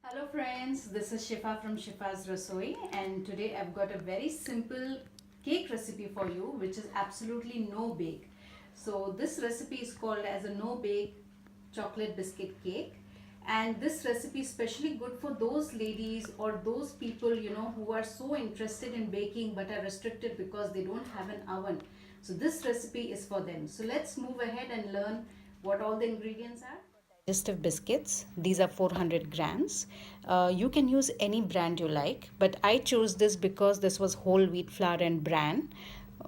Hello friends, this is Shifa from Shifa's Rasoi, and today I've got a very simple cake recipe for you which is absolutely no bake. So this recipe is called as a no bake chocolate biscuit cake, and this recipe is especially good for those ladies or those people who are so interested in baking but are restricted because they don't have an oven. So this recipe is for them. So let's move ahead and learn what all the ingredients are. Digestive biscuits. These are 400 grams. You can use any brand you like, but I chose this because this was whole wheat flour and bran,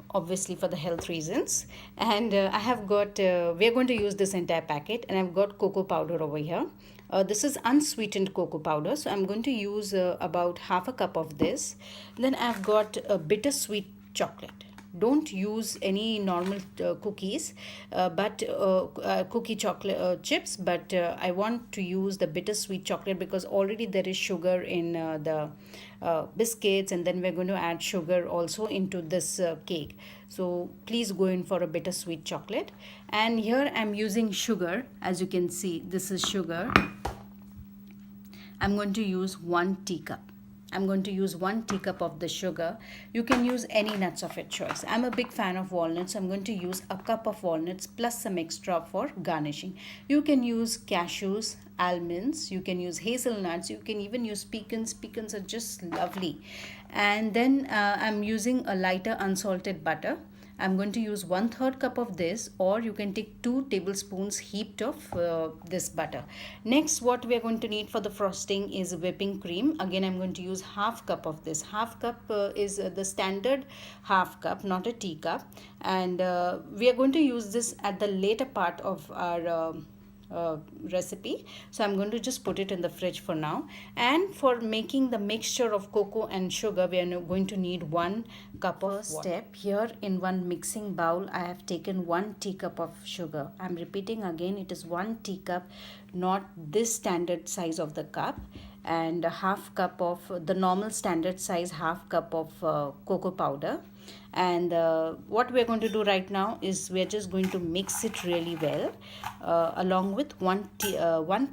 obviously for the health reasons. And I have got, we are going to use this entire packet, and I've got cocoa powder over here. This is unsweetened cocoa powder, so I'm going to use about half a cup of this. Then I've got a bittersweet chocolate. Don't use any normal cookies but cookie chocolate chips, but I want to use the bittersweet chocolate because already there is sugar in the biscuits, and then we're going to add sugar also into this cake. So please go in for a bittersweet chocolate. And here I'm using sugar. As you can see, this is sugar. I'm going to use 1 teacup. I'm going to use 1 teacup of the sugar. You can use any nuts of your choice. I'm a big fan of walnuts. I'm going to use a cup of walnuts plus some extra for garnishing. You can use cashews, almonds, you can use hazelnuts, you can even use pecans. Pecans are just lovely. And then I'm using a lighter unsalted butter. I'm going to use 1/3 cup of this, or you can take 2 tablespoons heaped of this butter. Next, what we are going to need for the frosting is whipping cream. Again, I'm going to use half cup of this. Half cup is the standard half cup, not a teacup. And we are going to use this at the later part of our recipe, so I'm going to just put it in the fridge for now. And for making the mixture of cocoa and sugar, we are going to need 1 cup of water. Step here, in one mixing bowl I have taken 1 teacup of sugar. I'm repeating again, it is 1 teacup, not this standard size of the cup, and a half cup of the normal standard size half cup of cocoa powder. And what we're going to do right now is we're just going to mix it really well along with 1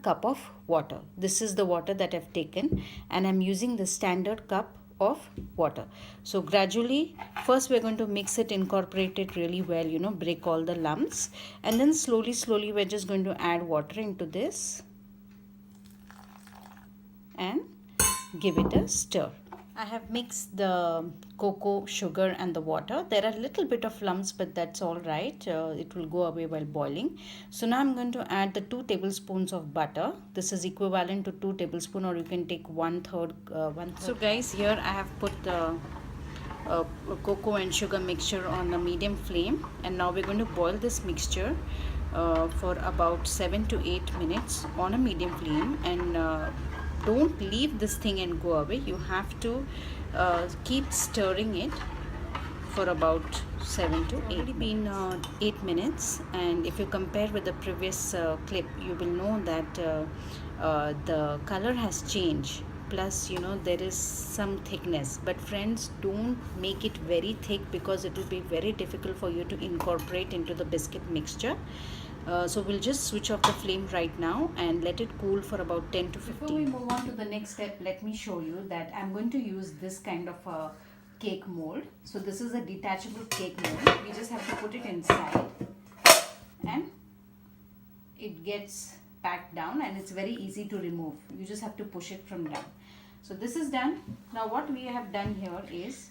cup of water. This is the water that I've taken, and I'm using the standard cup of water. So gradually, first we're going to mix it, incorporate it really well, break all the lumps, and then slowly we're just going to add water into this and give it a stir. I have mixed the cocoa, sugar and the water. There are a little bit of lumps, but that's all right. It will go away while boiling. So now I'm going to add the 2 tablespoons of butter. This is equivalent to 2 tablespoons, or you can take 1/3. So guys, here I have put the cocoa and sugar mixture on a medium flame, and now we're going to boil this mixture for about 7 to 8 minutes on a medium flame. And don't leave this thing and go away. You have to keep stirring it for about 7 to 8. It's already been 8 minutes, and if you compare with the previous clip, you will know that the color has changed. Plus, there is some thickness. But friends, don't make it very thick because it will be very difficult for you to incorporate into the biscuit mixture. So we'll just switch off the flame right now and let it cool for about 10 to 15. Before we move on to the next step, let me show you that I'm going to use this kind of a cake mold. So this is a detachable cake mold. We just have to put it inside and it gets packed down, and it's very easy to remove. You just have to push it from down. So this is done. Now what we have done here is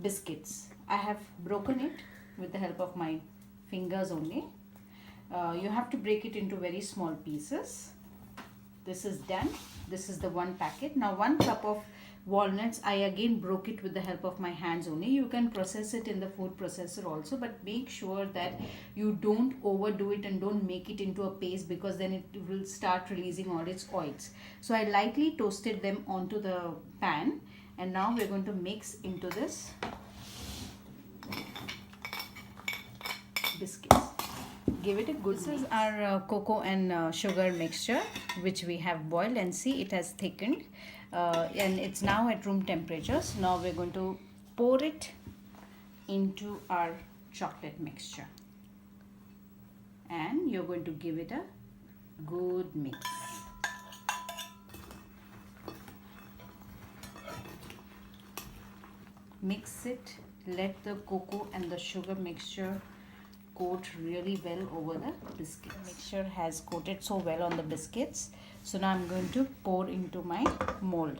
biscuits. I have broken it with the help of my fingers only. You have to break it into very small pieces. This is done. This is the 1 packet. Now 1 cup of walnuts, I again broke it with the help of my hands only. You can process it in the food processor also, but make sure that you don't overdo it and don't make it into a paste, because then it will start releasing all its oils. So I lightly toasted them onto the pan, and now we're going to mix into this biscuits. Give it a good mix. This is our cocoa and sugar mixture which we have boiled, and see, it has thickened and it's now at room temperature. So now we're going to pour it into our chocolate mixture, and you're going to give it a good mix. mix it. Let the cocoa and the sugar mixture coat really well over the biscuits. The mixture has coated so well on the biscuits. So now I'm going to pour into my mold.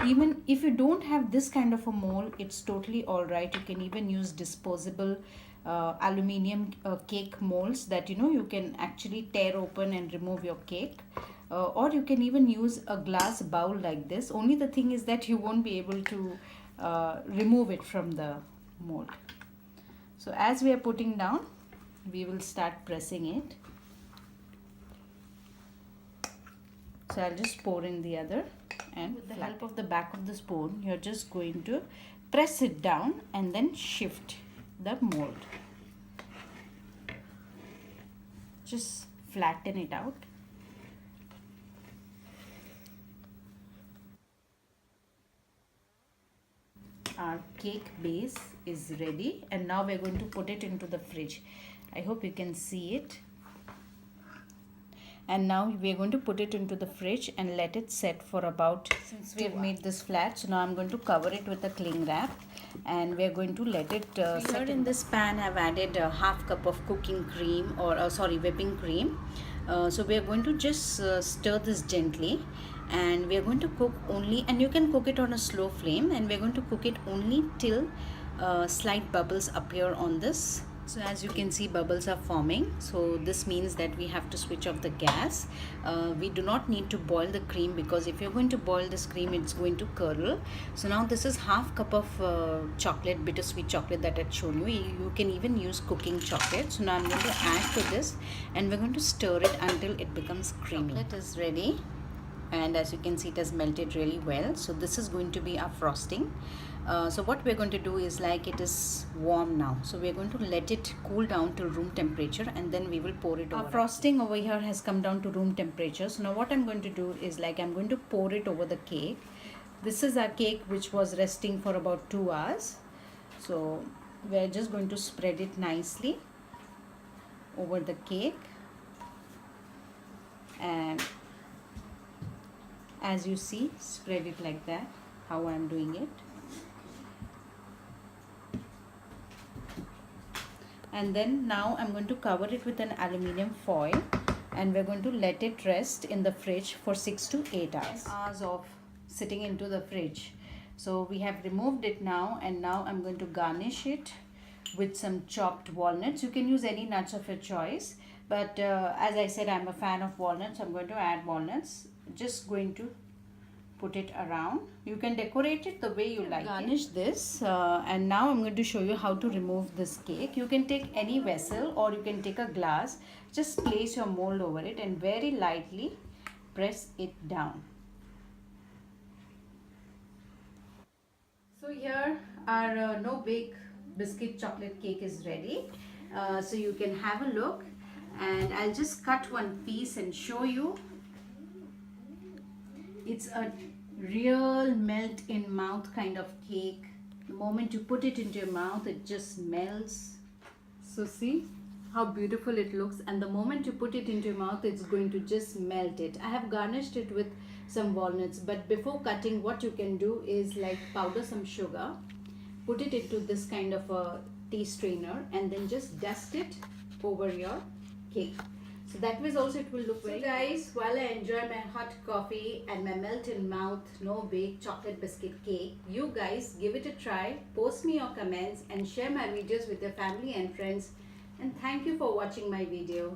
Even if you don't have this kind of a mold, it's totally alright. You can even use disposable aluminium cake molds that you can actually tear open and remove your cake. Or you can even use a glass bowl like this. Only the thing is that you won't be able to remove it from the mold. So as we are putting down, we will start pressing it. So I'll just pour in the other, and with the help of the back of the spoon, you're just going to press it down and then shift the mold. Just flatten it out. Our cake base is ready, and now we're going to put it into the fridge. I hope you can see it. And now we're going to put it into the fridge and let it set for about, since we have made this flat, so now I'm going to cover it with a cling wrap and we're going to let it set. In this pan I've added a half cup of cooking cream, or whipping cream. So we are going to just stir this gently, and we are going to cook only, and you can cook it on a slow flame, and we're going to cook it only till slight bubbles appear on this. So as you can see, bubbles are forming, so this means that we have to switch off the gas. We do not need to boil the cream, because if you're going to boil this cream, it's going to curdle. So now this is half cup of chocolate, bittersweet chocolate that I'd shown you. You can even use cooking chocolate. So now I'm going to add to this, and we're going to stir it until it becomes creamy. Chocolate is ready, and as you can see, it has melted really well. So this is going to be our frosting. So what we're going to do is, like, it is warm now, so we're going to let it cool down to room temperature, and then we will pour it over. Our frosting over here has come down to room temperature. So now what I'm going to do is, like, I'm going to pour it over the cake. This is our cake which was resting for about 2 hours. So we're just going to spread it nicely over the cake, and as you see, spread it like that, how I'm doing it. And then now I'm going to cover it with an aluminium foil, and we're going to let it rest in the fridge for 6 to 8 hours of sitting into the fridge. So we have removed it now, and now I'm going to garnish it with some chopped walnuts. You can use any nuts of your choice, but as I said, I'm a fan of walnuts. I'm going to add walnuts. Just going to put it around. You can decorate it the way you like. Garnish this, and now I'm going to show you how to remove this cake. You can take any vessel, or you can take a glass. Just place your mold over it and very lightly press it down. So here our no-bake biscuit chocolate cake is ready. So you can have a look, and I'll just cut one piece and show you. It's a real melt in mouth kind of cake. The moment you put it into your mouth, it just melts. So see how beautiful it looks, and the moment you put it into your mouth, it's going to just melt it. I have garnished it with some walnuts, but before cutting, what you can do is, like, powder some sugar, put it into this kind of a tea strainer, and then just dust it over your cake. So that way also it will look very. So guys, while I enjoy my hot coffee and my melt in mouth no-bake chocolate biscuit cake, you guys give it a try, post me your comments, and share my videos with your family and friends. And thank you for watching my video.